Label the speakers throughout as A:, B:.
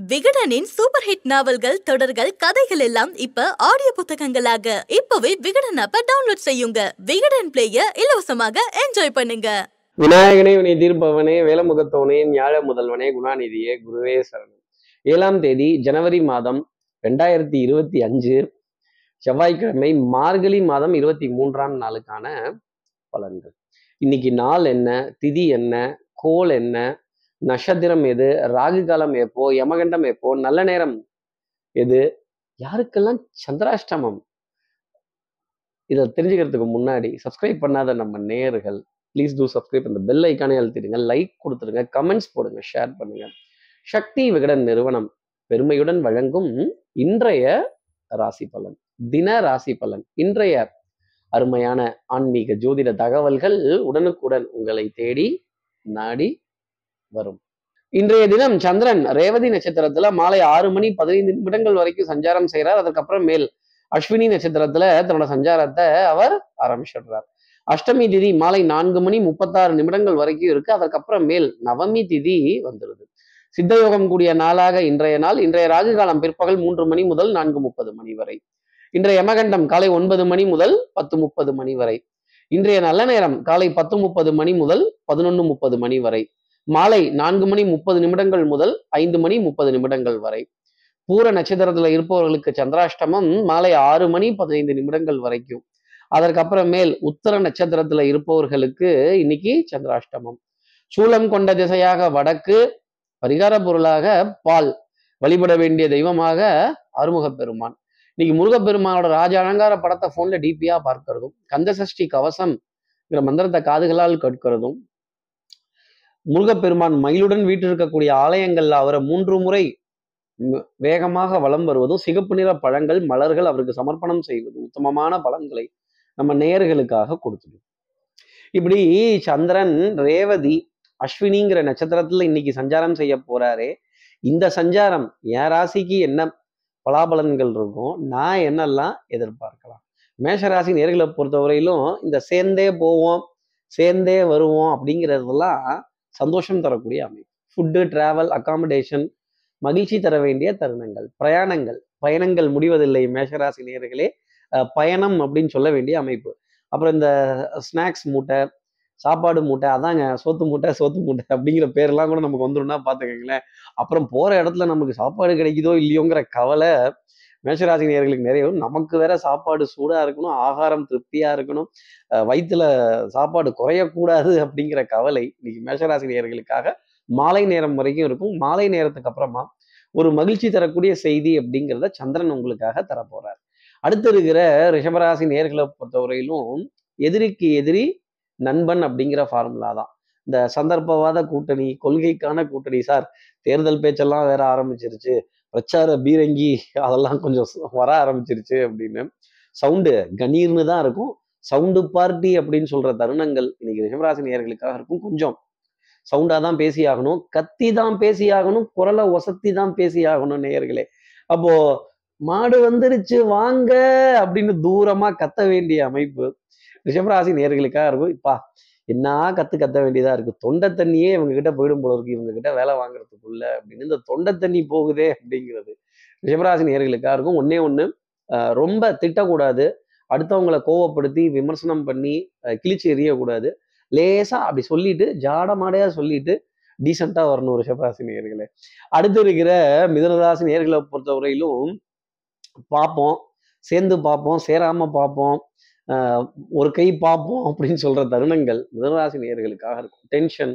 A: விகடனின் super hit நாவல்கள், தொடர்கள், கதைகள் எல்லாம் இப்ப ஆடியோ புத்தகங்களாக இப்பவே விகடன் ஆப்பை டவுன்லோட் செய்யுங்க. விகடன் பிளேய இலவசமாக என்ஜாய் பண்ணுங்க.
B: விநாயகனே வினை தீர்ப்பவனே, வேலமுகத்தவனே, ஞாழ முதல்வனே, குணாநிதியே, குருவே சரணம். 7ஆம் தேதி ஜனவரி மாதம் 2025 செவ்வாய்க்கிழமை, மார்கழி மாதம் 23ஆம் நாளுக்கான பலன்கள். இன்னைக்கு நாள் என்ன, திதி என்ன, கோல் என்ன, நட்சத்திரம் எது, ராகு காலம் எப்போ, யமகண்டம் எப்போ, நல்ல நேரம் எது, யாருக்கெல்லாம் சந்திராஷ்டமம், இதை தெரிஞ்சுக்கிறதுக்கு முன்னாடி சப்ஸ்கிரைப் பண்ணாத நம்ம நேயர்கள் ப்ளீஸ் டூ சப்ஸ்கிரைப். அந்த பெல் ஐக்கானே அழுத்திடுங்க, லைக் கொடுத்துருங்க, கமெண்ட்ஸ் போடுங்க, ஷேர் பண்ணுங்க. சக்தி விகடன் நிறுவனம் பெருமையுடன் வழங்கும் இன்றைய ராசி பலன், தின ராசி பலன். இன்றைய அருமையான ஆன்மீக ஜோதிட தகவல்கள் உடனுக்குடன் உங்களை தேடி நாடி வரும். இன்றைய தினம் சந்திரன் ரேவதி நட்சத்திரத்துல மாலை 6:15 வரைக்கும் சஞ்சாரம் செய்கிறார். அதுக்கப்புறம் மேல் அஸ்வினி நட்சத்திரத்துல தன்னோட சஞ்சாரத்தை அவர் ஆரம்பிச்சிடுறார். அஷ்டமி திதி மாலை 4:36 வரைக்கும் இருக்கு. அதற்கப்புறம் மேல் நவமி திதி வந்துடுது. சித்தயோகம் கூடிய நாளாக இன்றைய நாள். இன்றைய ராகு காலம் பிற்பகல் 3 மணி முதல் 4:30 வரை. இன்றைய யமகண்டம் காலை 9 மணி முதல் 10:30 வரை. இன்றைய நல்ல நேரம் காலை 10:30 முதல் 11:30 வரை. மாலை 4:30 முதல் 5:30 வரை. பூர நட்சத்திரத்துல இருப்பவர்களுக்கு சந்திராஷ்டமம் மாலை 6:15 வரைக்கும். அதற்கப்புறம் மேல் உத்தர நட்சத்திரத்துல இருப்பவர்களுக்கு இன்னைக்கு சந்திராஷ்டமம். சூலம் கொண்ட திசையாக வடக்கு. பரிகார பொருளாக பால். வழிபட வேண்டிய தெய்வமாக ஆறுமுகப் பெருமான். இன்னைக்கு முருகப்பெருமானோட ராஜ அலங்கார படத்தை போன்ல டிபியா பார்க்கிறதும், கந்தசஷ்டி கவசம் மந்திரத்தை காதுகளால் கேட்கிறதும், முருகப்பெருமான் மயிலுடன் வீட்டிருக்கக்கூடிய ஆலயங்கள்ல அவரை 3 முறை வேகமாக வலம் வருவதும், சிகப்பு நிற பழங்கள் மலர்கள் அவருக்கு சமர்ப்பணம் செய்வதும் உத்தமமான பலன்களை நம்ம நேயர்களுக்காக கொடுத்துடும். இப்படி சந்திரன் ரேவதி அஸ்வினிங்கிற நட்சத்திரத்துல இன்னைக்கு சஞ்சாரம் செய்ய போறாரே, இந்த சஞ்சாரம் என் ராசிக்கு என்ன பலாபலன்கள் இருக்கும், நான் என்னெல்லாம் எதிர்பார்க்கலாம். மேஷராசி நேர்களை பொறுத்தவரையிலும் இந்த சேர்ந்தே போவோம் சேர்ந்தே வருவோம் அப்படிங்கிறதெல்லாம் சந்தோஷம் தரக்கூடிய அமைப்பு. ஃபுட்டு, டிராவல், அகாமடேஷன், மகிழ்ச்சி தர வேண்டிய தருணங்கள். பயணங்கள் முடிவதில்லை மேஷராசி நேயர்களே. பயணம் அப்படின்னு சொல்ல வேண்டிய அமைப்பு. அப்புறம் இந்த ஸ்நாக்ஸ் மூட்டை, சாப்பாடு மூட்டை, அதாங்க சோத்து மூட்டை அப்படிங்கிற பேரெல்லாம் கூட நமக்கு வந்துடும்னா பார்த்துக்கங்களேன். அப்புறம் போற இடத்துல நமக்கு சாப்பாடு கிடைக்குதோ இல்லையோங்கிற கவலை மேஷராசி நேயர்களுக்கு நிறைய வரும். நமக்கு வேற சாப்பாடு சூடா இருக்கணும், ஆகாரம் திருப்தியா இருக்கணும், வயிற்றுல சாப்பாடு குறையக்கூடாது அப்படிங்கிற கவலை இன்னைக்கு மேஷராசி நேயர்களுக்காக மாலை நேரம் வரைக்கும் இருக்கும். மாலை நேரத்துக்கு அப்புறமா ஒரு மகிழ்ச்சி தரக்கூடிய செய்தி அப்படிங்கிறத சந்திரன் உங்களுக்காக தரப்போறார். அடுத்து இருக்கிற ரிஷபராசி நேர்களை பொறுத்தவரையிலும் எதிரிக்கு எதிரி நண்பன் அப்படிங்கிற ஃபார்முலா தான். இந்த சந்தர்ப்பவாத கூட்டணி, கொள்கைக்கான கூட்டணி. சார் தேர்தல் பேச்செல்லாம் வேற ஆரம்பிச்சிருச்சு, பிரச்சார பீரங்கி அதெல்லாம் கொஞ்சம் வர ஆரம்பிச்சிருச்சு அப்படின்னு சவுண்டு கணீர்னு தான் இருக்கும். சவுண்டு பார்ட்டி அப்படின்னு சொல்ற தருணங்கள் இன்னைக்கு ரிஷபராசி நேயர்களுக்காக இருக்கும். கொஞ்சம் சவுண்டா தான் பேசி ஆகணும், கத்தி தான் பேசி ஆகணும், குரலை ஒசத்தி தான் பேசி ஆகணும் நேயர்களே. அப்போ மாடு வந்துருச்சு வாங்க அப்படின்னு தூரமா கத்த வேண்டிய அமைப்பு ரிஷபராசி நேயர்களுக்காக இருக்கும். இப்பா என்ன கத்த வேண்டியதா இருக்கு, தொண்டை தண்ணியே இவங்க கிட்ட போயிடும் போல இருக்கு, இவங்க கிட்ட வேலை வாங்குறதுக்குள்ள அப்படின்னு இந்த தொண்டை தண்ணி போகுதே அப்படிங்கிறது ரிஷபராசி நேயர்களுக்காக இருக்கும். ஒன்னே ஒண்ணு, ரொம்ப திட்டக்கூடாது, அடுத்தவங்களை கோவப்படுத்தி விமர்சனம் பண்ணி கிழிச்சு எறியக்கூடாது. லேசா அப்படி சொல்லிட்டு ஜாடமாடையா சொல்லிட்டு டீசெண்டா வரணும் ரிஷபராசி நேயர்களே. அடுத்து இருக்கிற மிதுனராசி நேயர்களை பொறுத்தவரையிலும் பார்ப்போம், சேர்ந்து பார்ப்போம், சேராம பார்ப்போம், ஒரு கை பார்ப்போம் அப்படின்னு சொல்ற தருணங்கள் மிதுனராசி நேயர்களுக்காக இருக்கும். டென்ஷன்,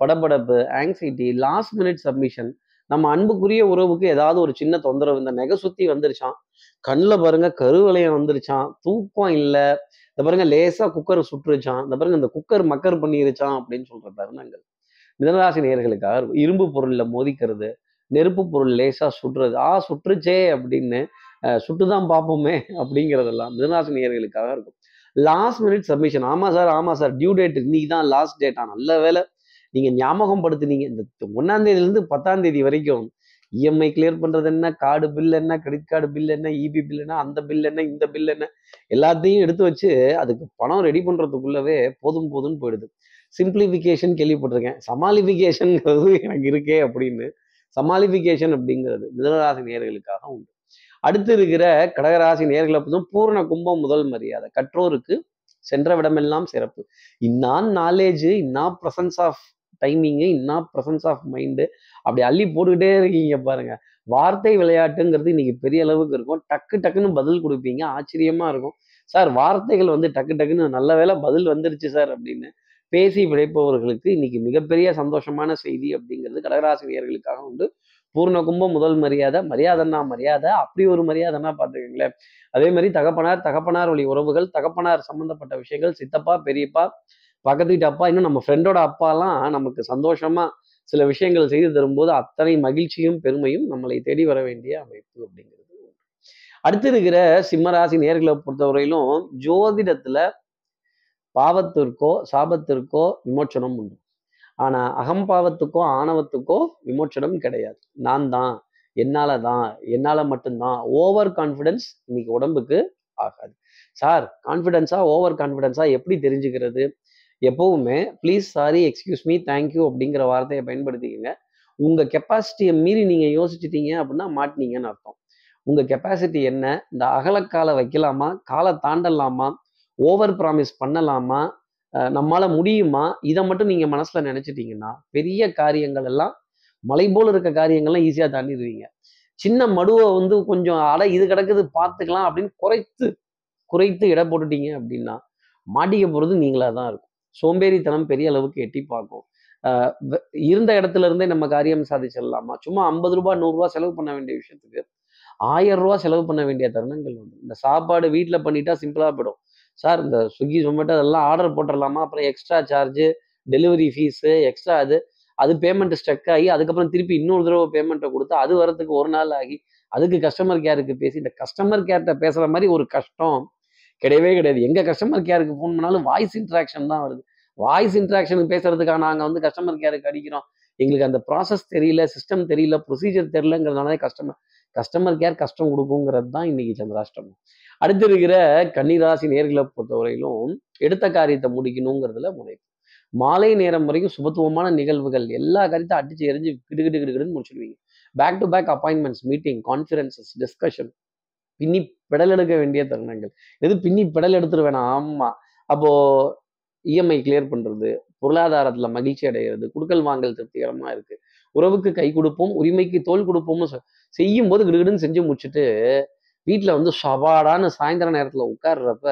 B: படபடப்பு, ஆங்ஸைட்டி, லாஸ்ட் மினிட் சப்மிஷன். நம்ம அன்புக்குரிய உறவுக்கு ஏதாவது ஒரு சின்ன தொந்தரவு, இந்த நெகை சுத்தி வந்துருச்சான், கண்ணில் பாருங்க கருவளையம் வந்துருச்சான், தூக்கம் இல்லை, இந்த பாருங்க லேசா குக்கர் சுட்டுருச்சான், இந்த பாருங்க இந்த குக்கர் மக்கர் பண்ணிருச்சான் அப்படின்னு சொல்ற தருணங்கள் மிதனராசி நேயர்களுக்காக இருக்கும். இரும்பு பொருள்ல மோதிக்கிறது, நெருப்பு பொருள் லேசா சுடுறது, சுற்றுச்சே அப்படின்னு சுட்டுதான் பார்ப்போமே அப்படிங்கிறதெல்லாம் மிதனராசி நேயர்களுக்காக இருக்கும். Last minute submission. ஆமா சார் டியூ டேட் இன்னைக்கு தான் லாஸ்ட் டேட்டா, நல்ல வேலை நீங்க ஞாபகம் படுத்துனீங்க. இந்த 1ஆம் தேதியிலிருந்து 10ஆம் தேதி வரைக்கும் இஎம்ஐ கிளியர் பண்றது என்ன, கார்டு பில் என்ன, கிரெடிட் கார்டு பில் என்ன, இபி பில் என்ன, அந்த பில் என்ன, இந்த பில் என்ன, எல்லாத்தையும் எடுத்து வச்சு அதுக்கு பணம் ரெடி பண்றதுக்குள்ளவே போதும்னு போயிடுது. சிம்பிளிஃபிகேஷன் கேள்விப்பட்டிருக்கேன், சமாளிஃபிகேஷன் எனக்கு இருக்கே அப்படின்னு சமாளிஃபிகேஷன் அப்படிங்கிறது மிதுனராசி நேயர்களுக்காக உண்டு. அடுத்து இருக்கிற கடகராசி நேயர்களை பொறுத்தும் பூர்ண கும்பம் முதல் மரியாதை. கற்றோருக்கு சென்ற விடமெல்லாம் சிறப்பு. இன்னான் நாலேஜ், இன்னா ப்ரெசன்ஸ் ஆஃப் டைமிங்கு, இன்னா ப்ரெசன்ஸ் ஆஃப் மைண்டு, அப்படி அள்ளி போட்டுக்கிட்டே இருக்கீங்க பாருங்க. வார்த்தை விளையாட்டுங்கிறது இன்னைக்கு பெரிய அளவுக்கு இருக்கும். டக்கு டக்குன்னு பதில் கொடுப்பீங்க, ஆச்சரியமா இருக்கும். சார் வார்த்தைகள் வந்து டக்கு டக்குன்னு நல்ல வேளை பதில் வந்துருச்சு சார் அப்படின்னு பேசி பிழைப்பவர்களுக்கு இன்னைக்கு மிகப்பெரிய சந்தோஷமான செய்தி அப்படிங்கிறது கடகராசி நேயர்களுக்காக உண்டு. பூர்ண கும்பம் முதல் மரியாதை. மரியாதைன்னா மரியாதை, அப்படி ஒரு மரியாதைன்னா பார்த்துக்கங்களேன். அதே மாதிரி தகப்பனார், தகப்பனார் வழி உறவுகள், தகப்பனார் சம்பந்தப்பட்ட விஷயங்கள், சித்தப்பா, பெரியப்பா, பக்கத்து வீட்டு அப்பா, இன்னும் நம்ம ஃப்ரெண்டோட அப்பாலாம் நமக்கு சந்தோஷமா சில விஷயங்கள் செய்து தரும்போது அத்தனை மகிழ்ச்சியும் பெருமையும் நம்மளை தேடி வர வேண்டிய அமைப்பு அப்படிங்கிறது. அடுத்து இருக்கிற சிம்மராசி நேர்களை பொறுத்தவரையிலும் ஜோதிடத்துல பாவத்திற்கோ சாபத்திற்கோ விமோச்சனம் உண்டு. ஆனா அகம்பாவத்துக்கோ ஆணவத்துக்கோ விமோச்சனம் கிடையாது. நான் தான், என்னால தான், என்னால மட்டும்தான். ஓவர் கான்ஃபிடன்ஸ் இன்னைக்கு உடம்புக்கு ஆகாது. சார் கான்ஃபிடென்ஸா ஓவர் கான்ஃபிடென்ஸா எப்படி தெரிஞ்சுக்கிறது? எப்பவுமே please, sorry, excuse me, thank you அப்படிங்கிற வார்த்தையை பயன்படுத்திக்கங்க. உங்க கெப்பாசிட்டியை மீறி நீங்க யோசிச்சிட்டீங்க அப்படின்னா மாட்டினீங்கன்னு அர்த்தம். உங்க கெப்பாசிட்டி என்ன? இந்த அகலக்காலை வைக்கலாமா, காலை தாண்டலாமா, ஓவர் ப்ராமிஸ் பண்ணலாமா, நம்மால முடியுமா, இதை மட்டும் நீங்க மனசுல நினைச்சிட்டீங்கன்னா பெரிய காரியங்கள் எல்லாம், மலை போல இருக்க காரியங்கள்லாம் ஈஸியா தாண்டிடுவீங்க. சின்ன மடுவை வந்து கொஞ்சம் இது கிடக்குது பார்த்துக்கலாம் அப்படின்னு குறைத்து எடை போட்டுட்டீங்க அப்படின்னா மாட்டிக்க போறது நீங்களா தான் இருக்கும். சோம்பேறித்தனம் பெரிய அளவுக்கு எட்டி பார்க்கும். இருந்த இடத்துல இருந்தே நம்ம காரியம் சாதிச்சிடலாமா, சும்மா 50 ரூபாய் 100 ரூபாய் செலவு பண்ண வேண்டிய விஷயத்துக்கு 1000 ரூபாய் செலவு பண்ண வேண்டிய தருணங்கள் உண்டு. இந்த சாப்பாடு வீட்டில் பண்ணிட்டா சிம்பிளா போயிடும். சார் இந்த ஸ்விக்கி ஜொமேட்டோ அதெல்லாம் ஆர்டர் போட்டுடலாமா, அப்புறம் extra charge, delivery fees, extra அது பேமெண்ட் ஸ்டக் ஆகி அதுக்கப்புறம் திருப்பி இன்னொரு தடவை பேமெண்ட்டை கொடுத்து அது வரதுக்கு ஒரு நாள் ஆகி அதுக்கு கஸ்டமர் கேருக்கு பேசி, இந்த கஸ்டமர் கேர்கிட்ட பேசுற மாதிரி ஒரு கஷ்டம் கிடையவே கிடையாது. எங்க கஸ்டமர் கேருக்கு ஃபோன் பண்ணாலும் வாய்ஸ் இன்ட்ராக்ஷன் தான் வருது. வாய்ஸ் இன்ட்ராக்ஷனுக்கு பேசுறதுக்காக நாங்கள் வந்து கஸ்டமர் கேருக்கு அடிக்கிறோம். எங்களுக்கு அந்த ப்ராசஸ் தெரியல, சிஸ்டம் தெரியல, ப்ரொசீஜர் தெரியலங்கிறதுனால கஸ்டமர் கேர் கஷ்டம் கொடுக்குங்கிறது தான் இன்னைக்கு சந்திராஷ்டமம். அடுத்து இருக்கிற கன்னிராசி நேர்களை பொறுத்தவரையிலும் எடுத்த காரியத்தை முடிக்கணுங்கிறதுல முனைப்பு. மாலை நேரம் வரைக்கும் சுபத்துவமான நிகழ்வுகள் எல்லா காரியத்தையும் அடிச்சு எரிஞ்சு கிடுகிடுன்னு முடிச்சிடுவீங்க. Back to back appointments, meeting, conferences, discussion, பின்னி பெடல் எடுக்க வேண்டிய தருணங்கள். எது பின்னி பெடல் எடுத்துட்டு வேணாம். ஆமா, அப்போ இஎம்ஐ கிளியர் பண்றது, பொருளாதாரத்துல மகிழ்ச்சி அடைகிறது, குடுக்கல் வாங்கல் திருப்திகரமா இருக்கு, உறவுக்கு கை கொடுப்போம், உரிமைக்கு தோல் கொடுப்போம்னு செய்யும் போது கிடுகிடுன்னு செஞ்சு முடிச்சுட்டு வீட்டுல வந்து சவாடான சாயந்தர நேரத்துல உட்கார்றப்ப,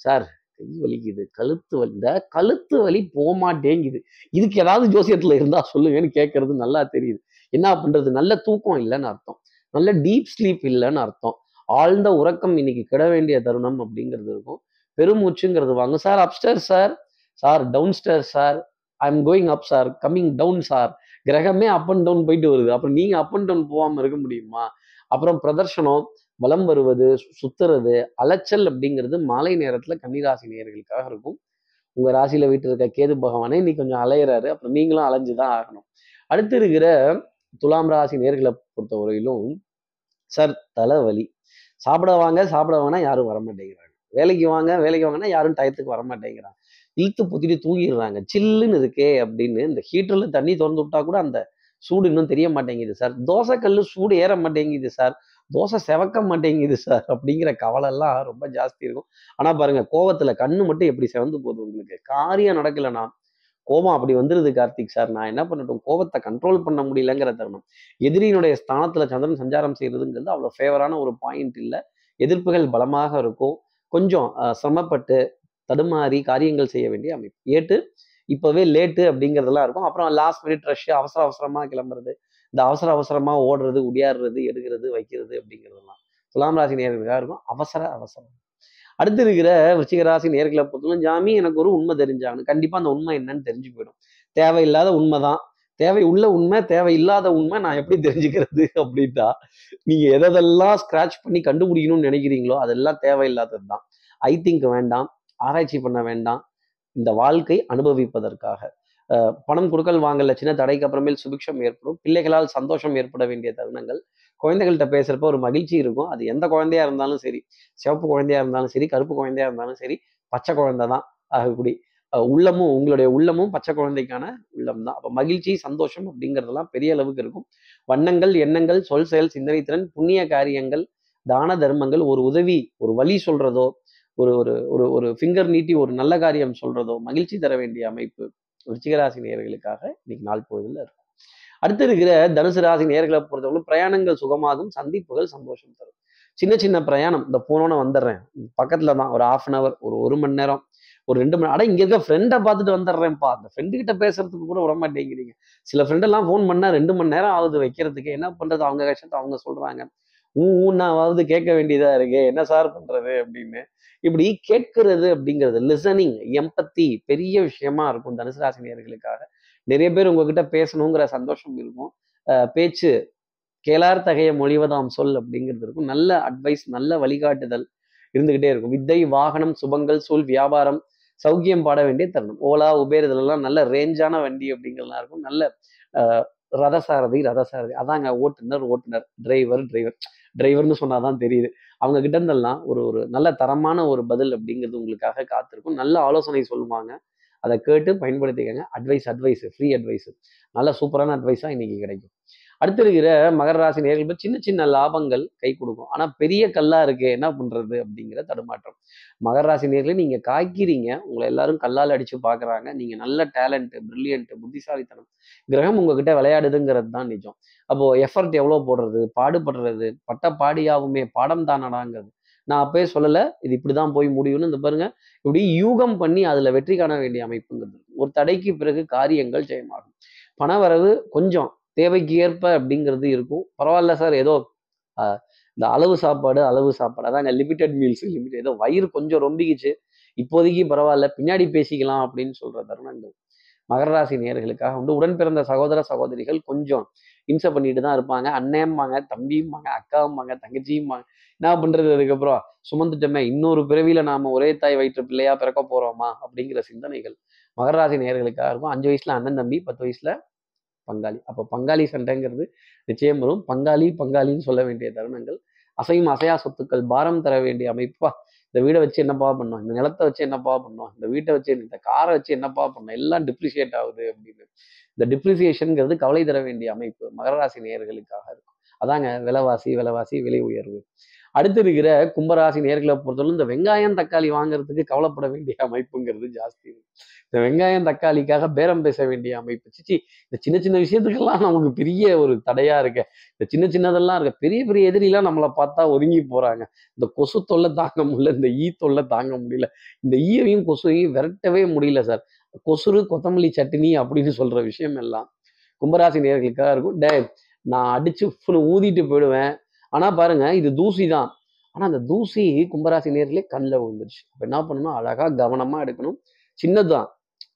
B: சார் கை வலிக்குது, கழுத்து வலி, இந்த கழுத்து வலி போமாட்டேங்குது, இதுக்கு ஏதாவது ஜோசியத்துல இருந்தா சொல்லுங்கன்னு கேட்கறது நல்லா தெரியுது. என்ன பண்றது? நல்ல தூக்கம் இல்லைன்னு அர்த்தம், நல்ல டீப் ஸ்லீப் இல்லைன்னு அர்த்தம். ஆழ்ந்த உறக்கம் இன்னைக்கு கிட வேண்டிய தருணம் அப்படிங்கிறது இருக்கும். பெருமூச்சுங்கிறது வாங்க. Sir upstairs sir, sir downstairs sir, I am going up sir, coming down sir. கிரகமே அப் அண்ட் டவுன் போயிட்டு வருது, அப்புறம் நீங்க அப் அண்ட் டவுன் போகாம இருக்க முடியுமா? அப்புறம் பிரதர்ஷனம், வலம் வருவது, சுத்துறது, அலைச்சல் அப்படிங்கிறது மாலை நேரத்துல கன்னிராசி நேயர்களுக்காக இருக்கும். உங்க ராசியில வீட்டு இருக்க கேது பகவானே இன்னைக்கு கொஞ்சம் அலையிறாரு, அப்புறம் நீங்களும் அலைஞ்சுதான் ஆகணும். அடுத்து இருக்கிற துலாம் ராசி நேர்களை பொறுத்தவரையிலும் சார் தலைவலி, சாப்பிட வாங்க சாப்பிட வேணா யாரும் வரமாட்டேங்கிறாங்க, வேலைக்கு வாங்கன்னா யாரும் டயத்துக்கு வரமாட்டேங்கிறாங்க, இழுத்து பொத்திட்டு தூங்கிடுறாங்க, சில்லுன்னு இருக்கே அப்படின்னு. இந்த ஹீட்டர்ல தண்ணி திறந்து விட்டா கூட அந்த சூடு இன்னும் தெரிய மாட்டேங்குது சார், தோசை கல்லு சூடு ஏற மாட்டேங்குது சார், தோசை செவக்க மாட்டேங்குது சார் அப்படிங்கிற கவலை எல்லாம் ரொம்ப ஜாஸ்தி இருக்கும். ஆனா பாருங்க, கோவத்துல கண்ணு மட்டும் எப்படி செவந்து போகுது உங்களுக்கு. காரியம் நடக்கலைன்னா கோபம் அப்படி வந்துருது கார்த்திக் சார், நான் என்ன பண்ணட்டும், கோபத்தை கண்ட்ரோல் பண்ண முடியலங்கிற தருணம். எதிரியினுடைய ஸ்தானத்துல சந்திரன் சஞ்சாரம் செய்யறதுங்கிறது அவ்வளவு ஃபேவரான ஒரு பாயிண்ட் இல்லை. எதிர்ப்புகள் பலமாக இருக்கும். கொஞ்சம் சிரமப்பட்டு தடுமாறி காரியங்கள் செய்ய வேண்டிய அமைப்பு. இப்பவே லேட்டு அப்படிங்கிறதெல்லாம் இருக்கும். அப்புறம் லாஸ்ட் மினிட் ரஷ், அவசரமா கிளம்புறது, இந்த அவசரமா ஓடுறது, உடையாடுறது, எடுக்கிறது, வைக்கிறது அப்படிங்கிறதெல்லாம் துலாம் ராசி நேர்களுக்காக இருக்கும். அவசரம். அடுத்து இருக்கிற விருச்சிக ராசி நேர்களை பொறுத்தவரை, ஜாமி எனக்கு ஒரு உண்மை தெரிஞ்சாகணும். கண்டிப்பா அந்த உண்மை என்னன்னு தெரிஞ்சு போயிடும். தேவையில்லாத உண்மைதான், தேவை உள்ள உண்மை, தேவையில்லாத உண்மை நான் எப்படி தெரிஞ்சுக்கிறது அப்படின்ட்டா, நீங்க எதெல்லாம் ஸ்கிராச் பண்ணி கண்டுபிடிக்கணும்னு நினைக்கிறீங்களோ அதெல்லாம் தேவையில்லாதது தான். ஐ திங்க் வேண்டாம், ஆராய்ச்சி பண்ண வேண்டாம். இந்த வாழ்க்கை அனுபவிப்பதற்காக. பணம் கொடுக்கல் வாங்கல சின்ன தடைக்கு அப்புறமேல் சுபிக்ஷம் ஏற்படும். பிள்ளைகளால் சந்தோஷம் ஏற்பட வேண்டிய தருணங்கள். குழந்தைகள்கிட்ட பேசுறப்ப ஒரு மகிழ்ச்சி இருக்கும். அது எந்த குழந்தையா இருந்தாலும் சரி, சிவப்பு குழந்தையா இருந்தாலும் சரி, கருப்பு குழந்தையா இருந்தாலும் சரி, பச்சை குழந்தை தான் ஆகக்கூடி. உங்களுடைய உள்ளமும் பச்சை குழந்தைக்கான உள்ளம் தான். அப்போ மகிழ்ச்சி, சந்தோஷம் அப்படிங்கிறதெல்லாம் பெரிய அளவுக்கு இருக்கும். வண்ணங்கள், எண்ணங்கள், சொல், செயல், சிந்தனை திறன், புண்ணிய காரியங்கள், தான தர்மங்கள், ஒரு உதவி, ஒரு வழி சொல்றதோ, ஒரு ஒரு ஒரு ஒரு ஃபிங்கர் நீட்டி ஒரு நல்ல காரியம் சொல்றதோ மகிழ்ச்சி தர வேண்டிய அமைப்பு விருச்சிகராசி நேயர்களுக்காக இன்னைக்கு நாள் பொழுதுல இருக்கும். அடுத்து இருக்கிற தனுசு ராசி நேயர்களை பொறுத்தவரை பிரயாணங்கள் சுகமாகும், சந்திப்புகள் சந்தோஷம் தரும். சின்ன சின்ன பிரயாணம், இந்த போனோன்னு வந்துடுறேன், பக்கத்துல தான், ஒரு 1/2 hour, ஒரு மணி நேரம், ஒரு 2 மணி, அட இங்க இருக்க ஃப்ரெண்டை பார்த்துட்டு வந்துடுறேன்ப்பா, அந்த ஃப்ரெண்டு கிட்ட பேசுறதுக்கு கூட விட மாட்டேங்கிறீங்க. சில ஃப்ரெண்டெல்லாம் ஃபோன் பண்ணா 2 மணி நேரம் ஆகுது வைக்கிறதுக்கு. என்ன பண்றது, அவங்க கஷ்டத்தை அவங்க சொல்றாங்க, ஊன்னாவது கேட்க வேண்டியதா இருக்கு, என்ன சார் பண்றது அப்படின்னு. இப்படி கேட்கிறது அப்படிங்கிறது, லிசனிங், எம்பத்தி பெரிய விஷயமா இருக்கும் தனுசு ராசி நேயர்களுக்காக. நிறைய பேர் உங்ககிட்ட பேசணுங்கிற சந்தோஷம் இருக்கும். பேச்சு கேளார் தகைய மொழிவதாம் சொல் அப்படிங்கிறது இருக்கும். நல்ல அட்வைஸ், நல்ல வழிகாட்டுதல் இருந்துகிட்டே இருக்கும். வித்தை, வாகனம், சுபங்கள், சூழ், வியாபாரம், சௌக்கியம் பாட வேண்டிய தருணம். ஓலா, உபேர் இதெல்லாம் நல்ல ரேஞ்சான வண்டி அப்படிங்கிறதுலாம் இருக்கும். நல்ல ரதசாரதி, அதாங்க ஓட்டுநர், டிரைவர்னு சொன்னாதான் தெரியுது. அவங்க கிட்ட இருந்தெல்லாம் ஒரு ஒரு நல்ல தரமான ஒரு பதில் அப்படிங்கிறது உங்களுக்காக காத்திருக்கும். நல்ல ஆலோசனை சொல்லுவாங்க, அதை கேட்டு பயன்படுத்திக்கங்க. அட்வைஸ், ஃப்ரீ அட்வைஸ், நல்ல சூப்பரான அட்வைஸா இன்னைக்கு கிடைக்கும். அடுத்து இருக்கிற மகர ராசி நேயர்கள் சின்ன சின்ன லாபங்கள் கை கொடுக்கும். ஆனா பெரிய கல்லா இருக்கே, என்ன பண்றது அப்படிங்கிற தடுமாற்றம். மகர ராசி நேயர்களே, நீங்க காய்க்கிறீங்க, உங்களை எல்லாரும் கல்லால் அடிச்சு பாக்குறாங்க. நீங்க நல்ல டேலண்ட், பிரில்லியன்ட், புத்திசாலித்தனம், கிரகம் உங்ககிட்ட விளையாடுதுங்கிறது தான் நிஜம். அப்போ எஃபர்ட் எவ்வளவு போடுறது, பாடுபடுறது, பட்ட பாடியாவுமே பாடம் தானடாங்கிறது. நான் அப்பயே சொல்லல இது இப்படிதான் போய் முடியும்னு. இந்த பாருங்க, இப்படி யூகம் பண்ணி அதுல வெற்றி காண வேண்டிய அமைப்புங்கிறது. ஒரு தடைக்கு பிறகு காரியங்கள் ஜெயமாகும். பணவரவு கொஞ்சம் தேவைக்கு ஏற்ப அப்படிங்கிறது இருக்கும். பரவாயில்ல சார், ஏதோ இந்த அளவு சாப்பாடு அதாங்க லிமிடெட் மீல்ஸ், ஏதோ வயிறு கொஞ்சம் ரொம்பிக்குச்சு, இப்போதைக்கு பரவாயில்ல, பின்னாடி பேசிக்கலாம் அப்படின்னு சொல்ற தருணங்கள் மகர ராசி நேயர்களுக்காக உண்டு. உடன் பிறந்த சகோதர சகோதரிகள் கொஞ்சம் இம்சை பண்ணிட்டு தான் இருப்பாங்க. அண்ணன்பாங்க, தம்பியும்பாங்க, அக்காவும்பாங்க, தங்கச்சியும்பாங்க. என்ன பண்றது, அதுக்கப்புறம் சுமந்துட்டோமே, இன்னொரு பிறவியில நாம ஒரே தாய் வயிற்று பிள்ளையா பிறக்க போறோமா அப்படிங்கிற சிந்தனைகள் மகர ராசி நேயர்களுக்காக இருக்கும். 5 வயசுல அண்ணன் தம்பி, 10 வயசுல பங்காளி. அப்போ பங்காளி சண்டைங்கிறது நிச்சயம் வரும். பங்காளின்னு சொல்ல வேண்டிய தருணங்கள். அசையும் அசையா சொத்துக்கள் பாரம் தர வேண்டிய அமைப்பா. இந்த வீடை வச்சு என்னப்பா பண்ணோம், இந்த நிலத்தை வச்சு என்னப்பா பண்ணோம், இந்த வீட்டை வச்சு, இந்த காரை வச்சு என்னப்பா பண்ணோம், எல்லாம் டிப்ரிசியேட் ஆகுது அப்படின்னு. இந்த டிப்ரிசியேஷன்ங்கிறது கவலை தர வேண்டிய அமைப்பு மகர ராசி நேயர்களுக்காக இருக்கும். அதாங்க விலைவாசி, விலை உயர்வு. அடுத்து இருக்கிற கும்பராசி நேயர்களை பொறுத்தவரை இந்த வெங்காயம் தக்காளி வாங்குறதுக்கு கவலைப்பட வேண்டிய அமைப்புங்கிறது ஜாஸ்தி. இந்த வெங்காயம் தக்காளிக்காக பேரம் பேச வேண்டிய அமைப்பு. சிச்சி, இந்த சின்ன சின்ன விஷயத்துக்கெல்லாம் நமக்கு பெரிய ஒரு தடையா இருக்க. இந்த சின்ன சின்னதெல்லாம் இருக்க, பெரிய பெரிய எதிரிலாம் நம்மளை பார்த்தா ஒதுங்கி போறாங்க. இந்த கொசு தொல்லை தாங்க முடியல, இந்த ஈ தொல்லை தாங்க முடியல, இந்த ஈயையும் கொசுவையும் விரட்டவே முடியல சார். கொசுறு கொத்தமல்லி சட்னி அப்படின்னு சொல்ற விஷயம் எல்லாம் கும்பராசி நேயர்களுக்காக இருக்கும். நான் அடிச்சு ஊதிட்டு போயிடுவேன். ஆனா பாருங்க, இது தூசி தான். ஆனா அந்த தூசி கும்பராசி நேயர்களே கண்ணில் விழுந்துருச்சு. அப்ப என்ன பண்ணணும், அழகா கவனமா எடுக்கணும். சின்னதுதான்,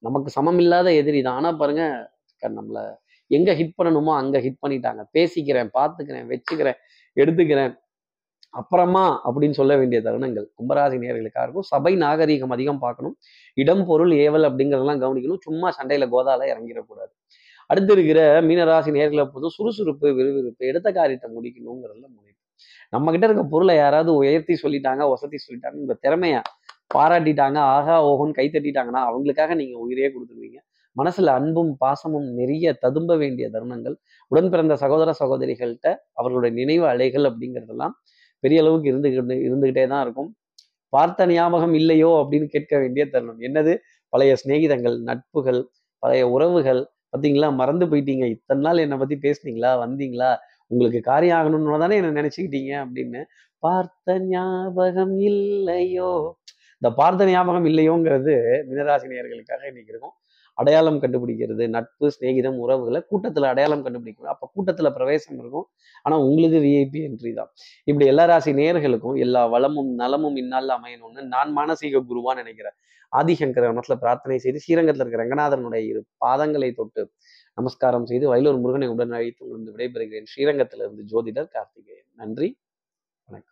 B: நமக்கு சமம் இல்லாத எதிரி தான். ஆனா பாருங்க, நம்மள எங்க ஹிட் பண்ணணுமோ அங்க ஹிட் பண்ணிட்டாங்க. பேசிக்கிறேன், பார்த்துக்கிறேன், வச்சுக்கிறேன், எடுத்துக்கிறேன், அப்புறமா அப்படின்னு சொல்ல வேண்டிய தருணங்கள் கும்பராசி நேயர்களுக்காக இருக்கும். சபை நாகரீகம் அதிகம் பார்க்கணும். இடம், பொருள், ஏவல் அப்படிங்கிறதெல்லாம் கவனிக்கணும். சும்மா சண்டையில கோதால இறங்கிடக்கூடாது. அடுத்து இருக்கிற மீனராசி நேயர்களை பொறுத்தும் சுறுசுறுப்பு, விறுவிறுப்பு, எடுத்த காரியத்தை முடிக்கணுங்கிறதுல முனைப்பு. நம்ம கிட்ட இருக்க பொருளை யாராவது உயர்த்தி சொல்லிட்டாங்க, வசதி சொல்லிட்டாங்க, உங்க திறமைய பாராட்டிட்டாங்க, ஆகா ஓஹோன்னு கை தட்டிட்டாங்கன்னா அவங்களுக்காக நீங்க உயிரையே கொடுத்துருவீங்க. மனசுல அன்பும் பாசமும் நிறைய ததும்ப வேண்டிய தருணங்கள். உடன் பிறந்த சகோதர சகோதரிகள்கிட்ட அவர்களுடைய நினைவு அலைகள் அப்படிங்கிறதெல்லாம் பெரிய அளவுக்கு இருந்துகிட்டே தான் இருக்கும். பார்த்த ஞாபகம் இல்லையோ அப்படின்னு கேட்க வேண்டிய தருணம். என்னது, பழைய சிநேகிதங்கள், நட்புகள், பழைய உறவுகள், பார்த்தீங்களா மறந்து போயிட்டீங்க, இத்தனை நாள் என்னை பத்தி பேசுனீங்களா, வந்தீங்களா, உங்களுக்கு காரியம் ஆகணும்னு தானே என்ன நினைச்சுக்கிட்டீங்க அப்படின்னு. பார்த்த ஞாபகம் இல்லையோ, இந்த பார்த்த ஞாபகம் இல்லையோங்கிறது மிதராசி நேயர்களுக்காக இன்னைக்கு இருக்கும். அடையாளம் கண்டுபிடிக்கிறது, நட்பு, சிநேகிதம், உறவுகளை கூட்டத்துல அடையாளம் கண்டுபிடிக்கணும். அப்ப கூட்டத்துல பிரவேசம் இருக்கும். ஆனா உங்களுக்கு விஐபி என்ட்ரி தான். இப்படி எல்லா ராசி நேயர்களுக்கும் எல்லா வளமும் நலமும் இந்நாள்ல அமையணும்னு நான் மானசீக குருவா நினைக்கிறேன். ஆதிசங்கர மனத்துல பிரார்த்தனை செய்து ஸ்ரீரங்கத்தில் இருக்கிற ரங்கநாதனுடைய 2 பாதங்களை தொட்டு நமஸ்காரம் செய்து வயலூர் முருகனை உடன் அழைத்து உங்களுக்கு விடைபெறுகிறேன். ஸ்ரீரங்கத்திலிருந்து ஜோதிடர் கார்த்திகேயன். நன்றி, வணக்கம்.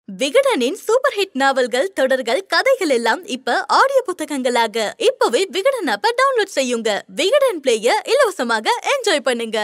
A: விகடனின் சூப்பர் ஹிட் நாவல்கள், தொடர்கள், கதைகள் எல்லாம் இப்ப ஆடியோ புத்தகங்களாக இப்பவே விகடன் ஆப்பை டவுன்லோட் செய்யுங்க. விகடன் பிளேய இலவசமாக என்ஜாய் பண்ணுங்க.